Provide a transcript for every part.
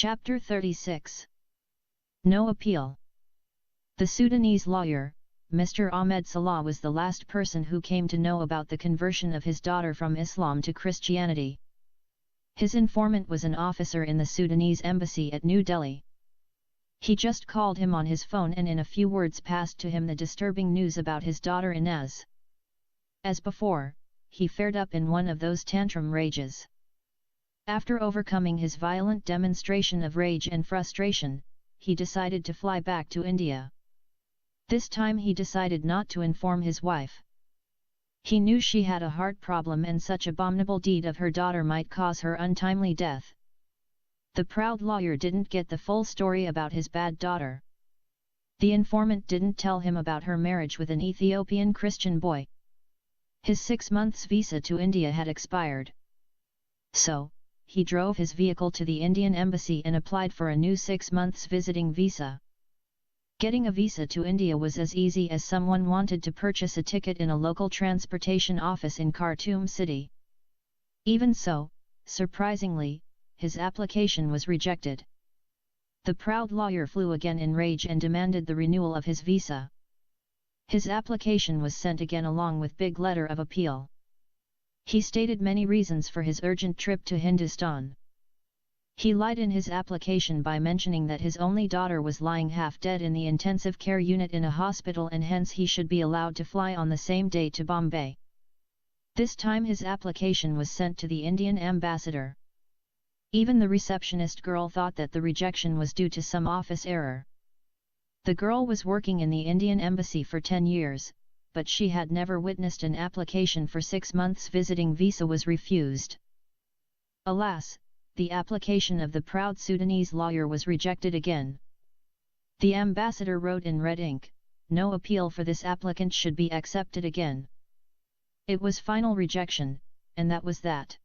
Chapter 36. No Appeal. The Sudanese lawyer, Mr. Ahmed Salah, was the last person who came to know about the conversion of his daughter from Islam to Christianity. His informant was an officer in the Sudanese embassy at New Delhi. He just called him on his phone and in a few words passed to him the disturbing news about his daughter Inez. As before, he flared up in one of those tantrum rages. After overcoming his violent demonstration of rage and frustration, he decided to fly back to India. This time he decided not to inform his wife. He knew she had a heart problem and such abominable deed of her daughter might cause her untimely death. The proud lawyer didn't get the full story about his bad daughter. The informant didn't tell him about her marriage with an Ethiopian Christian boy. His 6 months visa to India had expired. So, he drove his vehicle to the Indian embassy and applied for a new 6 months visiting visa. Getting a visa to India was as easy as someone wanted to purchase a ticket in a local transportation office in Khartoum city. Even so, surprisingly, his application was rejected. The proud lawyer flew again in rage and demanded the renewal of his visa. His application was sent again along with big letter of appeal. He stated many reasons for his urgent trip to Hindustan. He lied in his application by mentioning that his only daughter was lying half dead in the intensive care unit in a hospital and hence he should be allowed to fly on the same day to Bombay. This time his application was sent to the Indian ambassador. Even the receptionist girl thought that the rejection was due to some office error. The girl was working in the Indian embassy for 10 years, but she had never witnessed an application for 6 months visiting visa was refused. Alas, the application of the proud Sudanese lawyer was rejected again. The ambassador wrote in red ink, "No appeal for this applicant should be accepted again." It was final rejection, and that was that.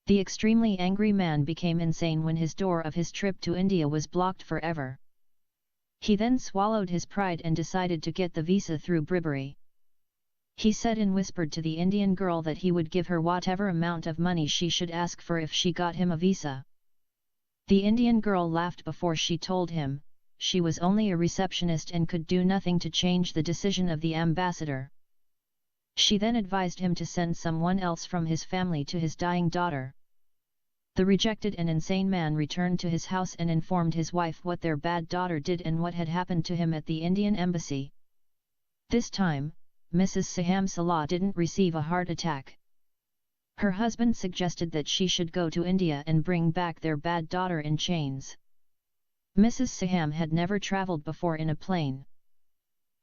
The extremely angry man became insane when his door of his trip to India was blocked forever. He then swallowed his pride and decided to get the visa through bribery. He said and whispered to the Indian girl that he would give her whatever amount of money she should ask for if she got him a visa. The Indian girl laughed before she told him, she was only a receptionist and could do nothing to change the decision of the ambassador. She then advised him to send someone else from his family to his dying daughter. The rejected and insane man returned to his house and informed his wife what their bad daughter did and what had happened to him at the Indian embassy. This time, Mrs. Saham Salah didn't receive a heart attack. Her husband suggested that she should go to India and bring back their bad daughter in chains. Mrs. Saham had never traveled before in a plane.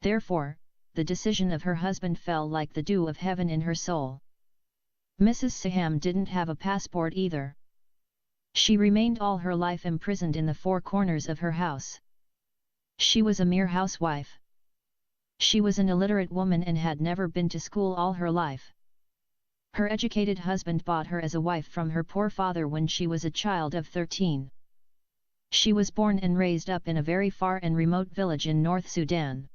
Therefore, the decision of her husband fell like the dew of heaven in her soul. Mrs. Saham didn't have a passport either. She remained all her life imprisoned in the 4 corners of her house. She was a mere housewife. She was an illiterate woman and had never been to school all her life. Her educated husband bought her as a wife from her poor father when she was a child of 13. She was born and raised up in a very far and remote village in North Sudan.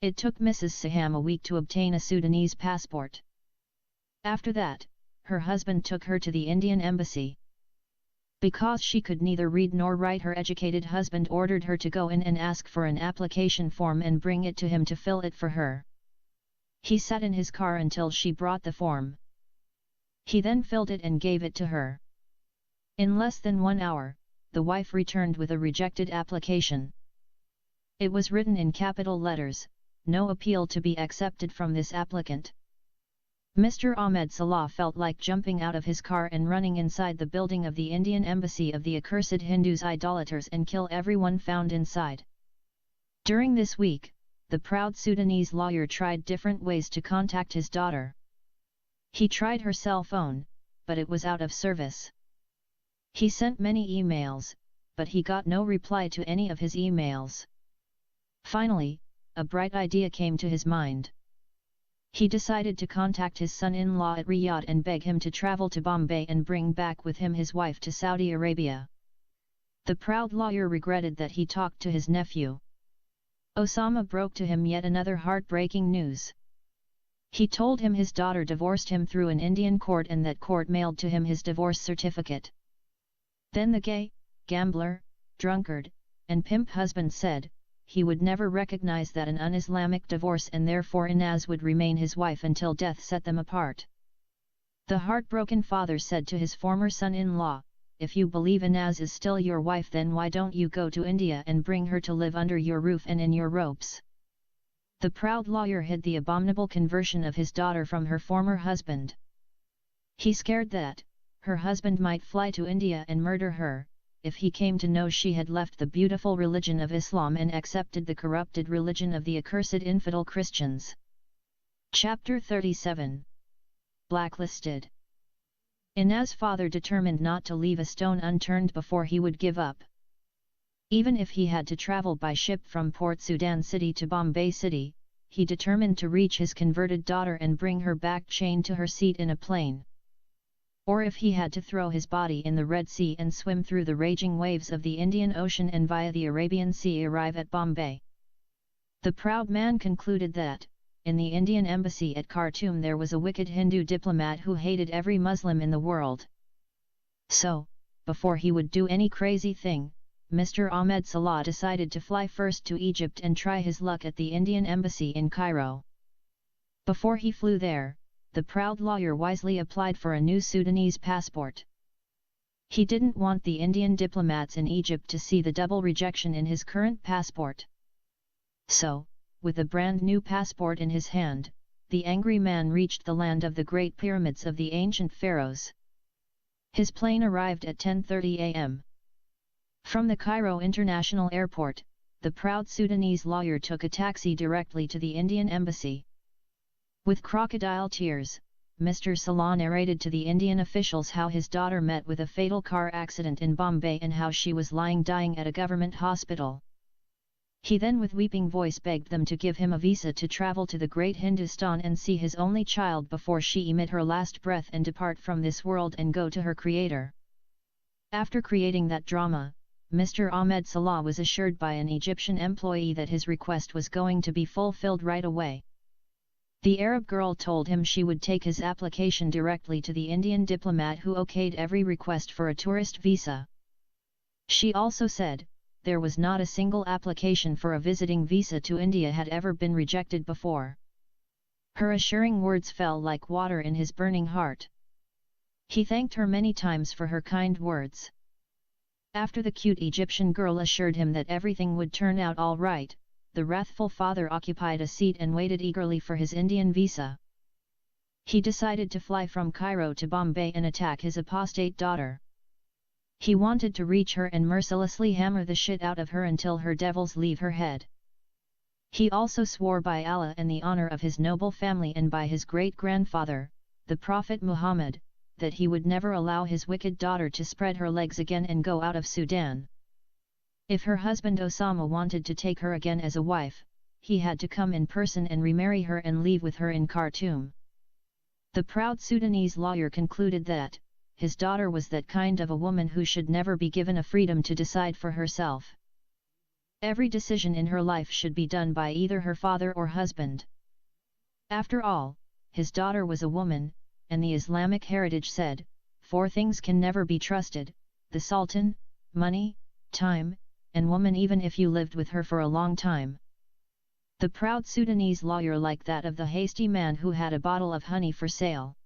It took Mrs. Saham a week to obtain a Sudanese passport. After that, her husband took her to the Indian embassy. Because she could neither read nor write, her educated husband ordered her to go in and ask for an application form and bring it to him to fill it for her. He sat in his car until she brought the form. He then filled it and gave it to her. In less than 1 hour, the wife returned with a rejected application. It was written in capital letters, "No appeal to be accepted from this applicant." Mr. Ahmed Salah felt like jumping out of his car and running inside the building of the Indian embassy of the accursed Hindus idolaters and kill everyone found inside. During this week, the proud Sudanese lawyer tried different ways to contact his daughter. He tried her cell phone, but it was out of service. He sent many emails, but he got no reply to any of his emails. Finally, a bright idea came to his mind. He decided to contact his son-in-law at Riyadh and beg him to travel to Bombay and bring back with him his wife to Saudi Arabia. The proud lawyer regretted that he talked to his nephew. Osama broke to him yet another heartbreaking news. He told him his daughter divorced him through an Indian court and that court mailed to him his divorce certificate. Then the gay, gambler, drunkard, and pimp husband said, he would never recognize that an un-Islamic divorce and therefore Inaz would remain his wife until death set them apart. The heartbroken father said to his former son-in-law, if you believe Inaz is still your wife, then why don't you go to India and bring her to live under your roof and in your ropes? The proud lawyer hid the abominable conversion of his daughter from her former husband. He scared that her husband might fly to India and murder her, if he came to know she had left the beautiful religion of Islam and accepted the corrupted religion of the accursed infidel Christians. Chapter 37. Blacklisted. Inaz's father determined not to leave a stone unturned before he would give up. Even if he had to travel by ship from Port Sudan City to Bombay City, he determined to reach his converted daughter and bring her back chained to her seat in a plane. Or if he had to throw his body in the Red Sea and swim through the raging waves of the Indian Ocean and via the Arabian Sea arrive at Bombay. The proud man concluded that, in the Indian embassy at Khartoum there was a wicked Hindu diplomat who hated every Muslim in the world. So, before he would do any crazy thing, Mr. Ahmed Salah decided to fly first to Egypt and try his luck at the Indian embassy in Cairo. Before he flew there, the proud lawyer wisely applied for a new Sudanese passport. He didn't want the Indian diplomats in Egypt to see the double rejection in his current passport. So, with a brand new passport in his hand, the angry man reached the land of the great pyramids of the ancient pharaohs. His plane arrived at 10:30 a.m. From the Cairo International Airport, the proud Sudanese lawyer took a taxi directly to the Indian embassy. With crocodile tears, Mr. Salah narrated to the Indian officials how his daughter met with a fatal car accident in Bombay and how she was lying dying at a government hospital. He then with weeping voice begged them to give him a visa to travel to the great Hindustan and see his only child before she emit her last breath and depart from this world and go to her creator. After creating that drama, Mr. Ahmed Salah was assured by an Egyptian employee that his request was going to be fulfilled right away. The Arab girl told him she would take his application directly to the Indian diplomat who okayed every request for a tourist visa. She also said, there was not a single application for a visiting visa to India had ever been rejected before. Her assuring words fell like water in his burning heart. He thanked her many times for her kind words. After the cute Egyptian girl assured him that everything would turn out all right, the wrathful father occupied a seat and waited eagerly for his Indian visa. He decided to fly from Cairo to Bombay and attack his apostate daughter. He wanted to reach her and mercilessly hammer the shit out of her until her devils leave her head. He also swore by Allah and the honor of his noble family and by his great-grandfather, the Prophet Muhammad, that he would never allow his wicked daughter to spread her legs again and go out of Sudan. If her husband Osama wanted to take her again as a wife, he had to come in person and remarry her and leave with her in Khartoum. The proud Sudanese lawyer concluded that, his daughter was that kind of a woman who should never be given a freedom to decide for herself. Every decision in her life should be done by either her father or husband. After all, his daughter was a woman, and the Islamic heritage said, 4 things can never be trusted: the Sultan, money, time, and woman, even if you lived with her for a long time. The proud Sudanese lawyer liked that of the hasty man who had a bottle of honey for sale.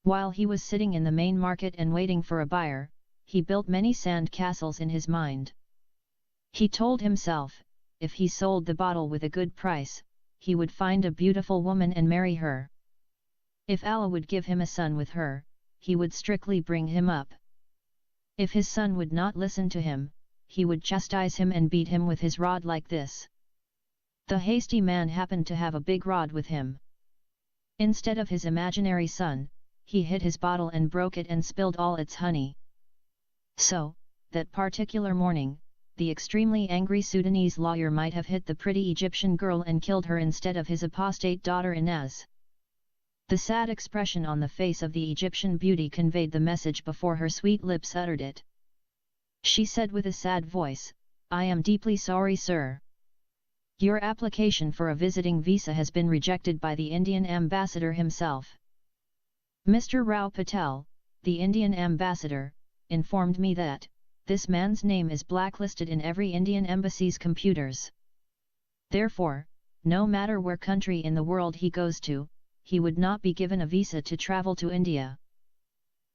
While he was sitting in the main market and waiting for a buyer, he built many sand castles in his mind. He told himself, if he sold the bottle with a good price, he would find a beautiful woman and marry her. If Allah would give him a son with her, he would strictly bring him up. If his son would not listen to him, he would chastise him and beat him with his rod like this. The hasty man happened to have a big rod with him. Instead of his imaginary son, he hit his bottle and broke it and spilled all its honey. So, that particular morning, the extremely angry Sudanese lawyer might have hit the pretty Egyptian girl and killed her instead of his apostate daughter Inaz. The sad expression on the face of the Egyptian beauty conveyed the message before her sweet lips uttered it. She said with a sad voice, "I am deeply sorry, sir. Your application for a visiting visa has been rejected by the Indian ambassador himself. Mr. Rao Patel, the Indian ambassador, informed me that, this man's name is blacklisted in every Indian embassy's computers. Therefore, no matter where country in the world he goes to, he would not be given a visa to travel to India.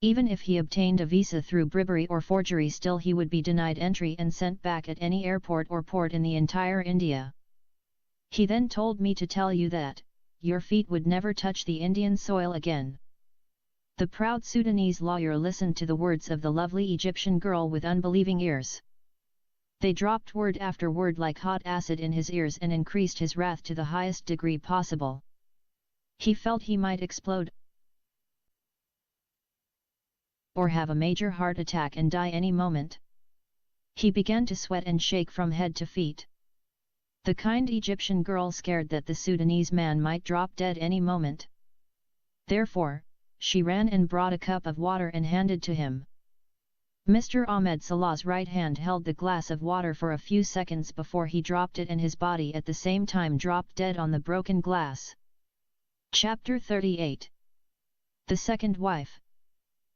Even if he obtained a visa through bribery or forgery, still he would be denied entry and sent back at any airport or port in the entire India. He then told me to tell you that, your feet would never touch the Indian soil again. The proud Sudanese lawyer listened to the words of the lovely Egyptian girl with unbelieving ears. They dropped word after word like hot acid in his ears and increased his wrath to the highest degree possible. He felt he might explode or have a major heart attack and die any moment. He began to sweat and shake from head to feet. The kind Egyptian girl scared that the Sudanese man might drop dead any moment. Therefore, she ran and brought a cup of water and handed to him. Mr. Ahmed Salah's right hand held the glass of water for a few seconds before he dropped it, and his body at the same time dropped dead on the broken glass. Chapter 38. The Second Wife.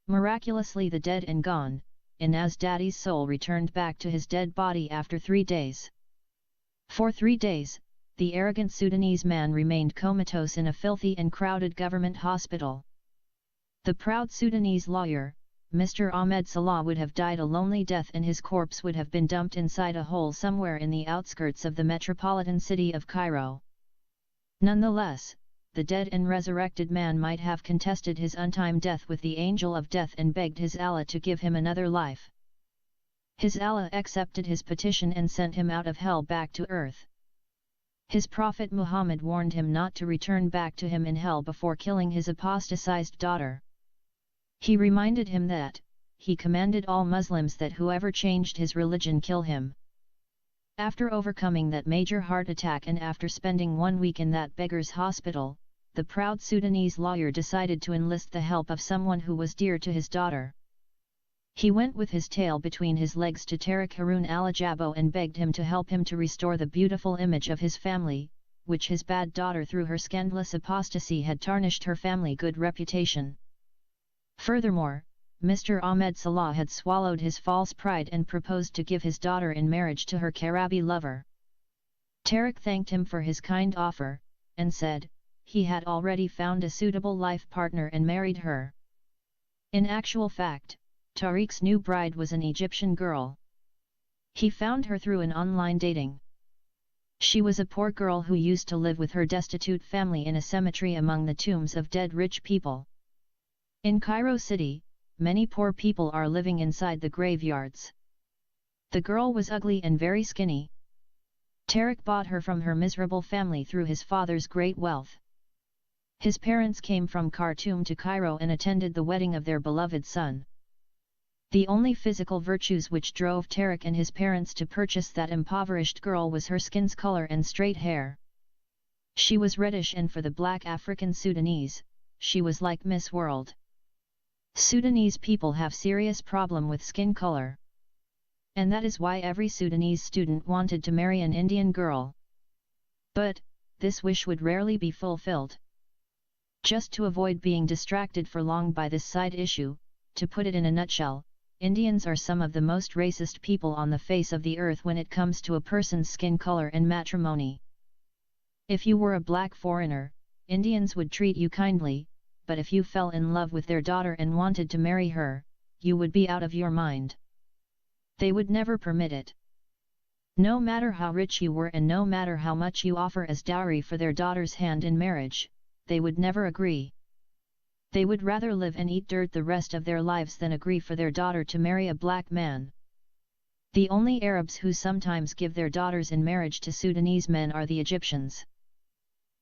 Miraculously the dead and gone, Inaz Daddy's soul returned back to his dead body after 3 days. For 3 days, the arrogant Sudanese man remained comatose in a filthy and crowded government hospital. The proud Sudanese lawyer, Mr. Ahmed Salah, would have died a lonely death, and his corpse would have been dumped inside a hole somewhere in the outskirts of the metropolitan city of Cairo. Nonetheless, the dead and resurrected man might have contested his untimely death with the angel of death and begged his Allah to give him another life. His Allah accepted his petition and sent him out of hell back to earth. His Prophet Muhammad warned him not to return back to him in hell before killing his apostatized daughter. He reminded him that, he commanded all Muslims that whoever changed his religion kill him. After overcoming that major heart attack and after spending 1 week in that beggar's hospital, the proud Sudanese lawyer decided to enlist the help of someone who was dear to his daughter. He went with his tail between his legs to Tariq Harun al-Jabbo and begged him to help him to restore the beautiful image of his family, which his bad daughter through her scandalous apostasy had tarnished her family good reputation. Furthermore, Mr. Ahmed Salah had swallowed his false pride and proposed to give his daughter in marriage to her Karabi lover. Tariq thanked him for his kind offer, and said, he had already found a suitable life partner and married her. In actual fact, Tariq's new bride was an Egyptian girl. He found her through an online dating. She was a poor girl who used to live with her destitute family in a cemetery among the tombs of dead rich people. In Cairo City, many poor people are living inside the graveyards. The girl was ugly and very skinny. Tariq bought her from her miserable family through his father's great wealth. His parents came from Khartoum to Cairo and attended the wedding of their beloved son. The only physical virtues which drove Tariq and his parents to purchase that impoverished girl was her skin's color and straight hair. She was reddish, and for the black African Sudanese, she was like Miss World. Sudanese people have serious problem with skin color. And that is why every Sudanese student wanted to marry an Indian girl. But, this wish would rarely be fulfilled. Just to avoid being distracted for long by this side issue, to put it in a nutshell, Indians are some of the most racist people on the face of the earth when it comes to a person's skin color and matrimony. If you were a black foreigner, Indians would treat you kindly, but if you fell in love with their daughter and wanted to marry her, you would be out of your mind. They would never permit it. No matter how rich you were and no matter how much you offer as dowry for their daughter's hand in marriage, they would never agree. They would rather live and eat dirt the rest of their lives than agree for their daughter to marry a black man. The only Arabs who sometimes give their daughters in marriage to Sudanese men are the Egyptians.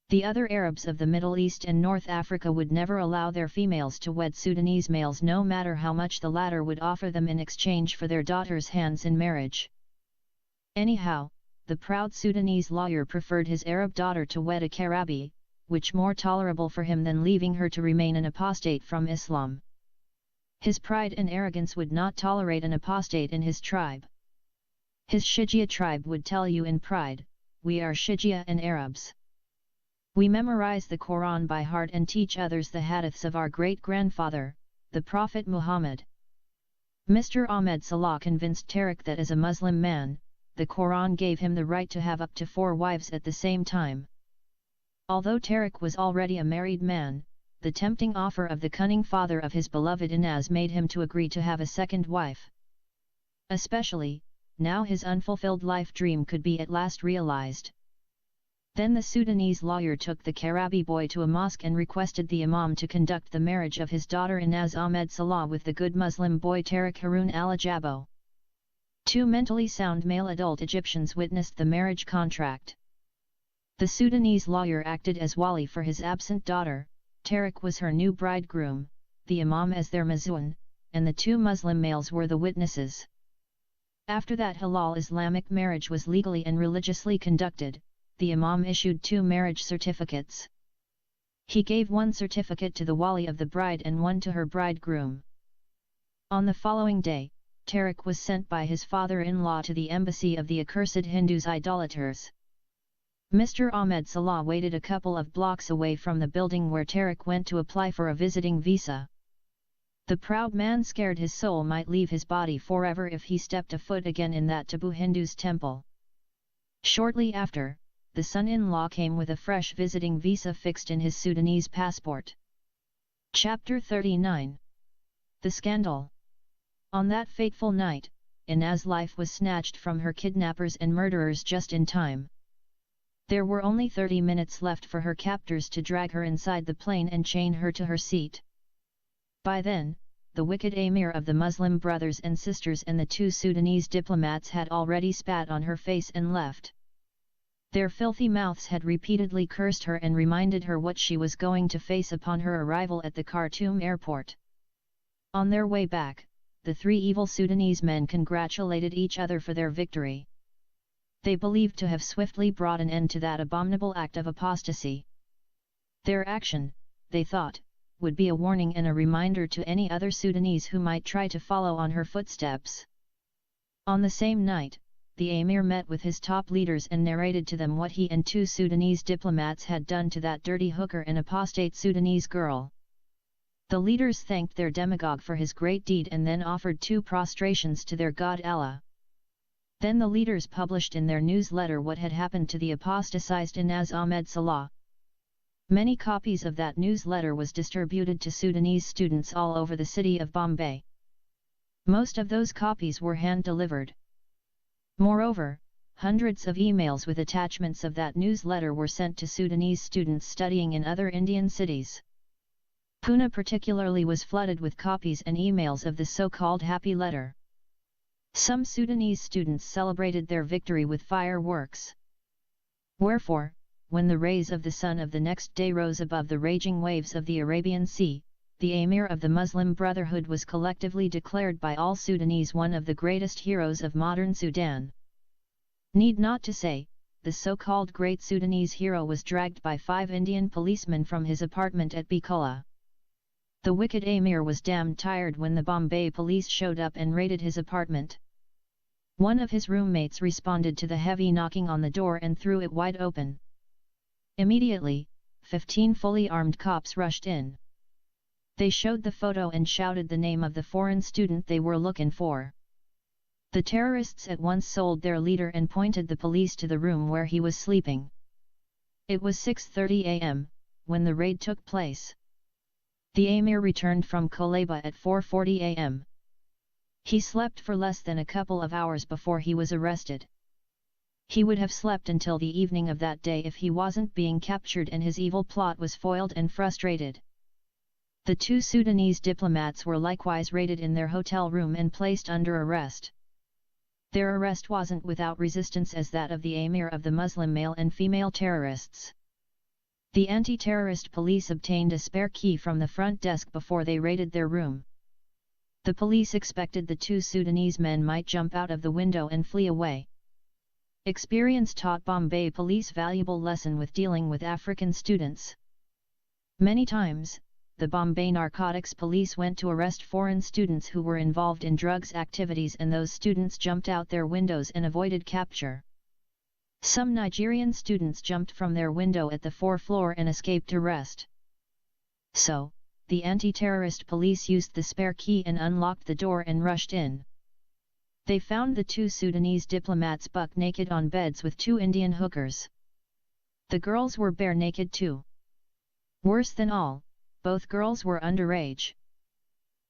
The other Arabs of the Middle East and North Africa would never allow their females to wed Sudanese males, no matter how much the latter would offer them in exchange for their daughters' hands in marriage. Anyhow, the proud Sudanese lawyer preferred his Arab daughter to wed a Karabi, which more tolerable for him than leaving her to remain an apostate from Islam. His pride and arrogance would not tolerate an apostate in his tribe. His Shijia tribe would tell you in pride, we are Shijia and Arabs. We memorize the Quran by heart and teach others the hadiths of our great-grandfather, the Prophet Muhammad. Mr. Ahmed Salah convinced Tariq that as a Muslim man, the Quran gave him the right to have up to 4 wives at the same time. Although Tariq was already a married man, the tempting offer of the cunning father of his beloved Inaz made him to agree to have a second wife. Especially, now his unfulfilled life dream could be at last realized. Then the Sudanese lawyer took the Karabi boy to a mosque and requested the imam to conduct the marriage of his daughter Inaz Ahmed Salah with the good Muslim boy Tariq Harun al-Ajabo. 2 mentally sound male adult Egyptians witnessed the marriage contract. The Sudanese lawyer acted as wali for his absent daughter, Tariq was her new bridegroom, the imam as their mazun, and the 2 Muslim males were the witnesses. After that halal Islamic marriage was legally and religiously conducted, the imam issued 2 marriage certificates. He gave 1 certificate to the wali of the bride and 1 to her bridegroom. On the following day, Tariq was sent by his father-in-law to the embassy of the accursed Hindus idolaters. Mr. Ahmed Salah waited a couple of blocks away from the building where Tariq went to apply for a visiting visa. The proud man scared his soul might leave his body forever if he stepped a foot again in that taboo Hindu's temple. Shortly after, the son-in-law came with a fresh visiting visa fixed in his Sudanese passport. Chapter 39. The Scandal. On that fateful night, Inaz's life was snatched from her kidnappers and murderers just in time. There were only 30 minutes left for her captors to drag her inside the plane and chain her to her seat. By then, the wicked emir of the Muslim brothers and sisters and the 2 Sudanese diplomats had already spat on her face and left. Their filthy mouths had repeatedly cursed her and reminded her what she was going to face upon her arrival at the Khartoum airport. On their way back, the 3 evil Sudanese men congratulated each other for their victory. They believed to have swiftly brought an end to that abominable act of apostasy. Their action, they thought, would be a warning and a reminder to any other Sudanese who might try to follow on her footsteps. On the same night, the emir met with his top leaders and narrated to them what he and 2 Sudanese diplomats had done to that dirty hooker and apostate Sudanese girl. The leaders thanked their demagogue for his great deed and then offered 2 prostrations to their god Allah. Then the leaders published in their newsletter what had happened to the apostatized Inaz Ahmed Salah. Many copies of that newsletter was distributed to Sudanese students all over the city of Bombay. Most of those copies were hand-delivered. Moreover, hundreds of emails with attachments of that newsletter were sent to Sudanese students studying in other Indian cities. Pune particularly was flooded with copies and emails of the so-called happy letter. Some Sudanese students celebrated their victory with fireworks. Wherefore, when the rays of the sun of the next day rose above the raging waves of the Arabian Sea, the emir of the Muslim Brotherhood was collectively declared by all Sudanese one of the greatest heroes of modern Sudan. Need not to say, the so-called great Sudanese hero was dragged by 5 Indian policemen from his apartment at Bikola. The wicked emir was damned tired when the Bombay police showed up and raided his apartment. One of his roommates responded to the heavy knocking on the door and threw it wide open. Immediately, 15 fully armed cops rushed in. They showed the photo and shouted the name of the foreign student they were looking for. The terrorists at once sold their leader and pointed the police to the room where he was sleeping. It was 6:30 a.m. when the raid took place. The emir returned from Kolaba at 4:40 a.m. He slept for less than a couple of hours before he was arrested. He would have slept until the evening of that day if he wasn't being captured and his evil plot was foiled and frustrated. The 2 Sudanese diplomats were likewise raided in their hotel room and placed under arrest. Their arrest wasn't without resistance as that of the emir of the Muslim male and female terrorists. The anti-terrorist police obtained a spare key from the front desk before they raided their room. The police expected the 2 Sudanese men might jump out of the window and flee away. Experience taught Bombay police valuable lesson with dealing with African students. Many times, the Bombay Narcotics Police went to arrest foreign students who were involved in drugs activities and those students jumped out their windows and avoided capture. Some Nigerian students jumped from their window at the 4th floor and escaped arrest. So, the anti-terrorist police used the spare key and unlocked the door and rushed in. They found the 2 Sudanese diplomats buck naked on beds with 2 Indian hookers. The girls were bare naked too. Worse than all, both girls were underage.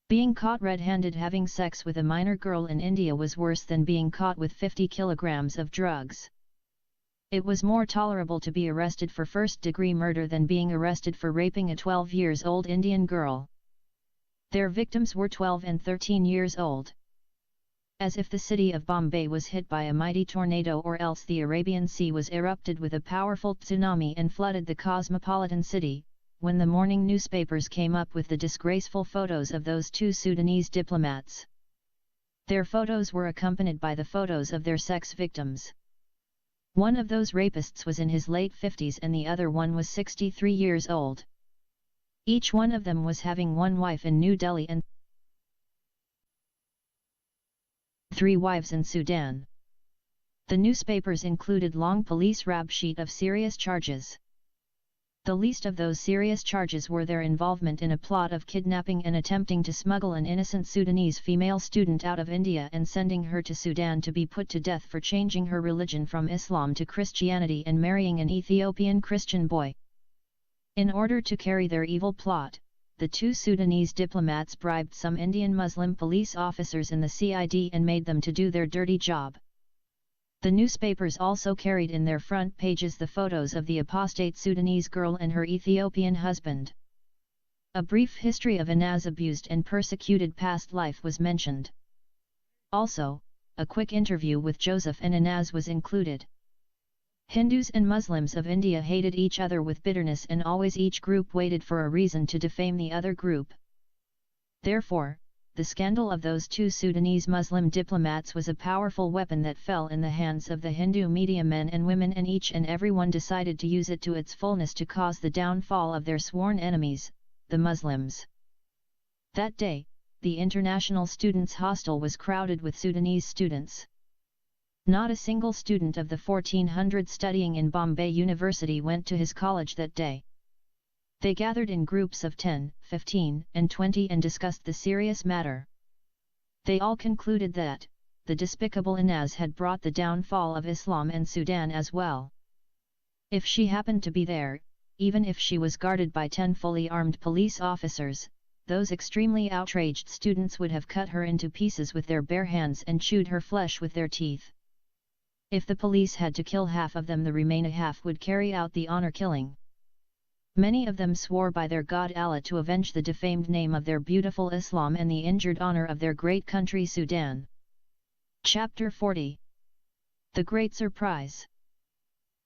Being caught red-handed having sex with a minor girl in India was worse than being caught with 50 kilograms of drugs. It was more tolerable to be arrested for first-degree murder than being arrested for raping a 12-year-old Indian girl. Their victims were 12 and 13 years old. As if the city of Bombay was hit by a mighty tornado, or else the Arabian Sea was erupted with a powerful tsunami and flooded the cosmopolitan city, when the morning newspapers came up with the disgraceful photos of those 2 Sudanese diplomats. Their photos were accompanied by the photos of their sex victims. One of those rapists was in his late 50s and the other one was 63 years old. Each one of them was having 1 wife in New Delhi and 3 wives in Sudan. The newspapers included long police rap sheet of serious charges. The least of those serious charges were their involvement in a plot of kidnapping and attempting to smuggle an innocent Sudanese female student out of India and sending her to Sudan to be put to death for changing her religion from Islam to Christianity and marrying an Ethiopian Christian boy. In order to carry their evil plot, the 2 Sudanese diplomats bribed some Indian Muslim police officers in the CID and made them to do their dirty job. The newspapers also carried in their front pages the photos of the apostate Sudanese girl and her Ethiopian husband. A brief history of Inaz's abused and persecuted past life was mentioned. Also, a quick interview with Joseph and Inaz was included. Hindus and Muslims of India hated each other with bitterness, and always each group waited for a reason to defame the other group. Therefore, the scandal of those 2 Sudanese Muslim diplomats was a powerful weapon that fell in the hands of the Hindu media men and women, and each and every one decided to use it to its fullness to cause the downfall of their sworn enemies, the Muslims. That day, the International Students' Hostel was crowded with Sudanese students. Not a single student of the 1400 studying in Bombay University went to his college that day. They gathered in groups of 10, 15, and 20 and discussed the serious matter. They all concluded that the despicable Inaz had brought the downfall of Islam and Sudan as well. If she happened to be there, even if she was guarded by 10 fully armed police officers, those extremely outraged students would have cut her into pieces with their bare hands and chewed her flesh with their teeth. If the police had to kill half of them, the remaining half would carry out the honor killing. Many of them swore by their god Allah to avenge the defamed name of their beautiful Islam and the injured honor of their great country Sudan. Chapter 40. The Great Surprise.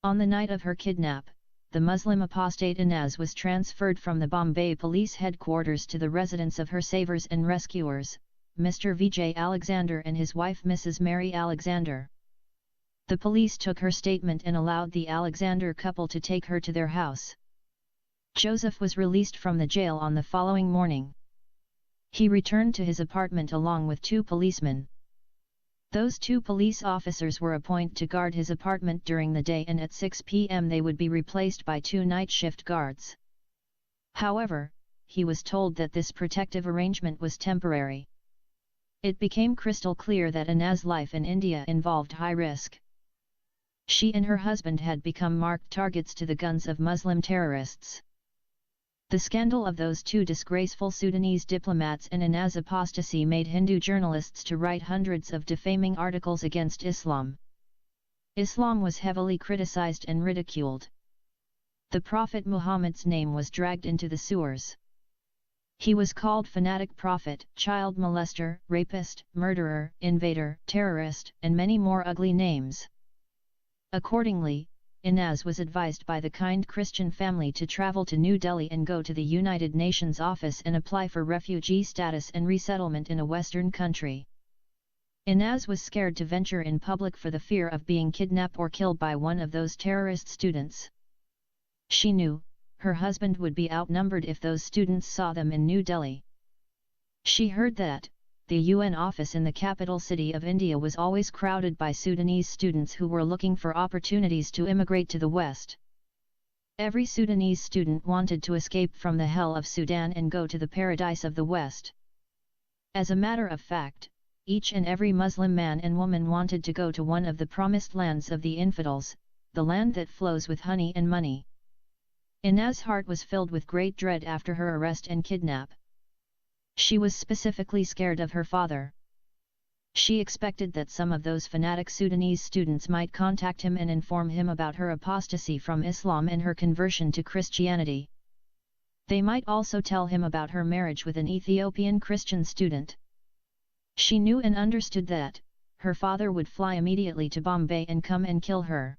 On the night of her kidnap, the Muslim apostate Inaz was transferred from the Bombay police headquarters to the residence of her savers and rescuers, Mr. Vijay Alexander and his wife Mrs. Mary Alexander. The police took her statement and allowed the Alexander couple to take her to their house. Joseph was released from the jail on the following morning. He returned to his apartment along with 2 policemen. Those 2 police officers were appointed to guard his apartment during the day, and at 6 p.m. they would be replaced by 2 night shift guards. However, he was told that this protective arrangement was temporary. It became crystal clear that Inaz's life in India involved high risk. She and her husband had become marked targets to the guns of Muslim terrorists. The scandal of those 2 disgraceful Sudanese diplomats and Inaz's apostasy made Hindu journalists to write hundreds of defaming articles against Islam. Islam was heavily criticized and ridiculed. The Prophet Muhammad's name was dragged into the sewers. He was called fanatic prophet, child molester, rapist, murderer, invader, terrorist, and many more ugly names. Accordingly, Inaz was advised by the kind Christian family to travel to New Delhi and go to the United Nations office and apply for refugee status and resettlement in a Western country. Inaz was scared to venture in public for the fear of being kidnapped or killed by one of those terrorist students. She knew her husband would be outnumbered if those students saw them in New Delhi. She heard that the UN office in the capital city of India was always crowded by Sudanese students who were looking for opportunities to immigrate to the West. Every Sudanese student wanted to escape from the hell of Sudan and go to the paradise of the West. As a matter of fact, each and every Muslim man and woman wanted to go to one of the promised lands of the infidels, the land that flows with honey and money. Inaz's heart was filled with great dread after her arrest and kidnap. She was specifically scared of her father. She expected that some of those fanatic Sudanese students might contact him and inform him about her apostasy from Islam and her conversion to Christianity. They might also tell him about her marriage with an Ethiopian Christian student. She knew and understood that her father would fly immediately to Bombay and come and kill her.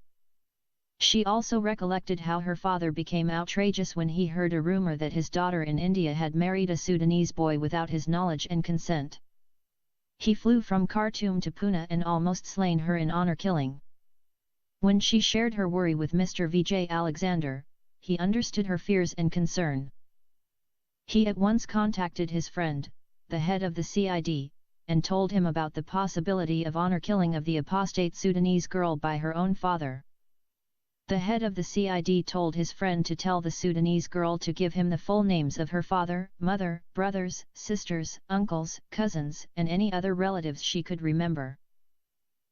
She also recollected how her father became outrageous when he heard a rumor that his daughter in India had married a Sudanese boy without his knowledge and consent. He flew from Khartoum to Pune and almost slain her in honor killing. When she shared her worry with Mr. Vijay Alexander, he understood her fears and concern. He at once contacted his friend, the head of the CID, and told him about the possibility of honor killing of the apostate Sudanese girl by her own father. The head of the CID told his friend to tell the Sudanese girl to give him the full names of her father, mother, brothers, sisters, uncles, cousins, and any other relatives she could remember.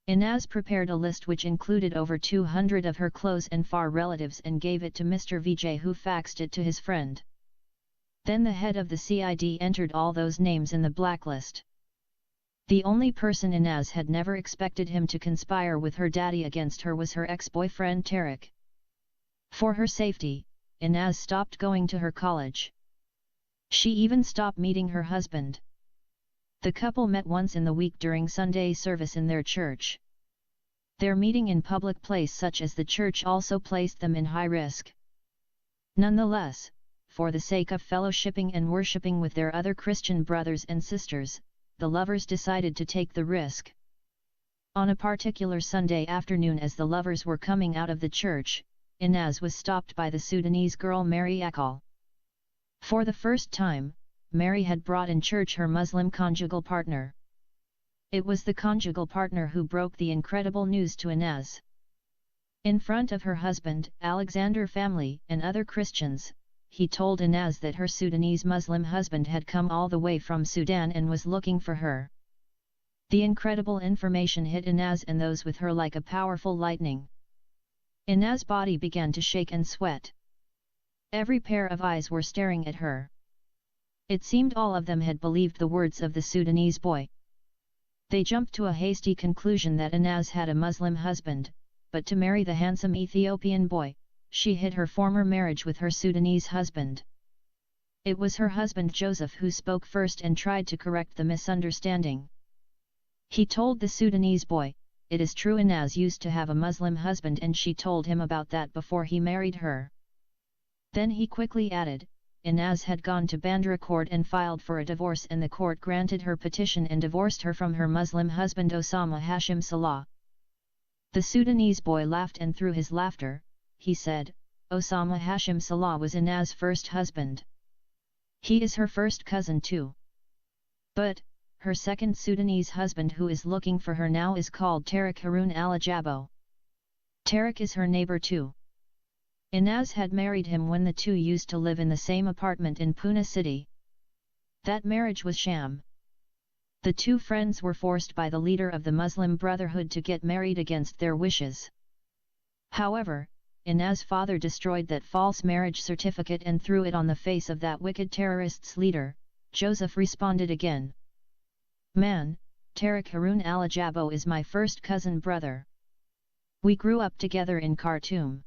Inaz prepared a list which included over 200 of her close and far relatives and gave it to Mr. Vijay, who faxed it to his friend. Then the head of the CID entered all those names in the blacklist. The only person Inaz had never expected him to conspire with her daddy against her was her ex-boyfriend Tariq. For her safety, Inaz stopped going to her college. She even stopped meeting her husband. The couple met once in the week during Sunday service in their church. Their meeting in public place such as the church also placed them in high risk. Nonetheless, for the sake of fellowshipping and worshipping with their other Christian brothers and sisters, the lovers decided to take the risk. On a particular Sunday afternoon, as the lovers were coming out of the church, Inaz was stopped by the Sudanese girl Mary Akal. For the first time, Mary had brought in church her Muslim conjugal partner. It was the conjugal partner who broke the incredible news to Inaz. In front of her husband, Alexander family, and other Christians, he told Inaz that her Sudanese Muslim husband had come all the way from Sudan and was looking for her. The incredible information hit Inaz and those with her like a powerful lightning. Inaz's body began to shake and sweat. Every pair of eyes were staring at her. It seemed all of them had believed the words of the Sudanese boy. They jumped to a hasty conclusion that Inaz had a Muslim husband, but to marry the handsome Ethiopian boy, she hid her former marriage with her Sudanese husband. It was her husband Joseph who spoke first and tried to correct the misunderstanding. He told the Sudanese boy, "It is true Inaz used to have a Muslim husband and she told him about that before he married her." Then he quickly added, Inaz had gone to Bandra court and filed for a divorce, and the court granted her petition and divorced her from her Muslim husband Osama Hashim Salah. The Sudanese boy laughed, and through his laughter, he said, Osama Hashim Salah was Inaz's first husband. He is her first cousin too. But, her second Sudanese husband who is looking for her now is called Tariq Harun al-Jabo. Tariq is her neighbor too. Inaz had married him when the two used to live in the same apartment in Pune city. That marriage was sham. The two friends were forced by the leader of the Muslim Brotherhood to get married against their wishes. However, Inaz's father destroyed that false marriage certificate and threw it on the face of that wicked terrorist's leader. Joseph responded again. "Man, Tariq Harun al-Jabo is my first cousin brother. We grew up together in Khartoum.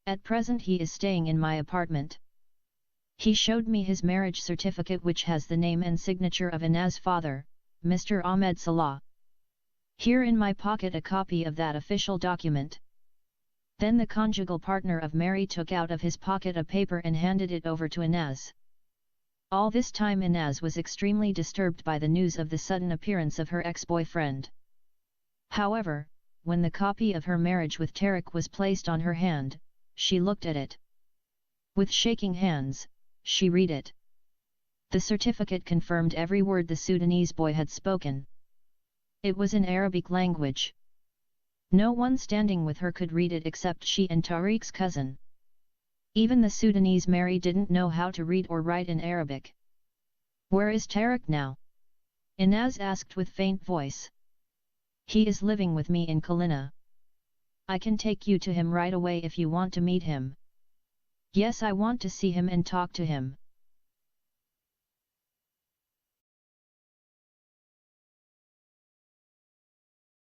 At present he is staying in my apartment." He showed me his marriage certificate, which has the name and signature of Inaz's father, Mr. Ahmed Salah. Here in my pocket a copy of that official document. Then the conjugal partner of Mary took out of his pocket a paper and handed it over to Inaz. All this time Inaz was extremely disturbed by the news of the sudden appearance of her ex-boyfriend. However, when the copy of her marriage with Tariq was placed on her hand, she looked at it. With shaking hands, she read it. The certificate confirmed every word the Sudanese boy had spoken. It was in Arabic language. No one standing with her could read it except she and Tariq's cousin. Even the Sudanese Mary didn't know how to read or write in Arabic. "Where is Tariq now?" Inaz asked with faint voice. "He is living with me in Kalina. I can take you to him right away if you want to meet him." "Yes, I want to see him and talk to him."